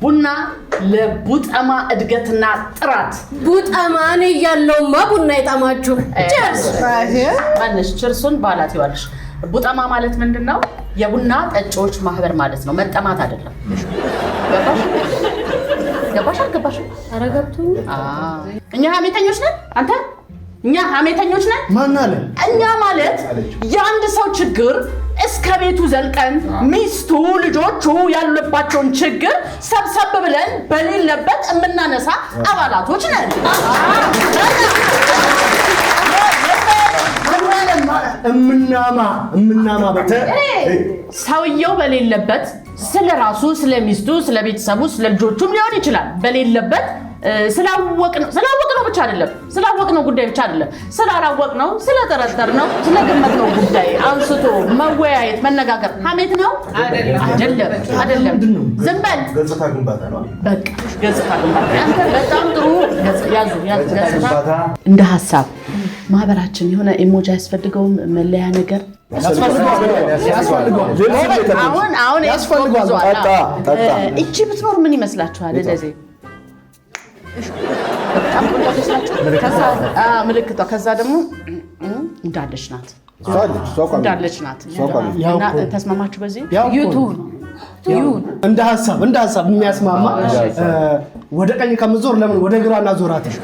ቡና ለቡጠማ እድገትና ጥራት ቡጠማ ነው ያለውማ ቡና ይጣማችሁ ቸርስ ማነሽ ቸርሱን ባላት ይዋልሽ ቡጠማ ማለት ምንድነው የቡና ጠጪዎች ማህበር ማለት ነው መጠማት አይደለም ገባሽ አረጋብቱኝ እኛ ሀሜተኞች ነን አንተ እኛ ሀሜተኞች ነን ማን አለ እኛ ማለት የአንድ ሰው ችግር እስከ ቤቱ ዘልቀን ሚስቱ ልጆቹ ያሉባቸውን ችግር ሰብሰብ ብለን በሌለበት እምናነሳ አባላቶች ነን እምናማ በተ ሰውየው በሌለበት ስለራሱ ስለሚስቱ ስለቤተሰቡ ስለልጆቹም ሊሆን ይችላል በሌለበት ስላወቅነው ብቻ አይደለም ስላወቅነው ጉዳይ ብቻ አይደለም ስላላወቅነው ስለተረተርነው ስለገመትነው ጉዳይ አንስቶ መወያየት መነጋገር ሀሜት ነው አይደለም ዝም በል ገጽታ ግንባታ ነው በቃ ገጽታ ግንባታ አንተ በጣም ጥሩ ያዙ ገጽታ እንደ ሐሳብ ማህበራችን የሆነ ኢሞጂ ያስፈልገውም መለያ ነገር ያስፈልገዋል እቺ ብትኖር ምን ይመስላችኋል እንደዚህ በጣም ምልክቷ ከዛ ደግሞ እንዳለች ናት እና ተስማማችሁ በዚህ ዩቱብ እንደ ሐሳብ የሚያስማማ ወደ ቀኝ ከምዞር ለምን ወደ ግራ እናዞራትሽ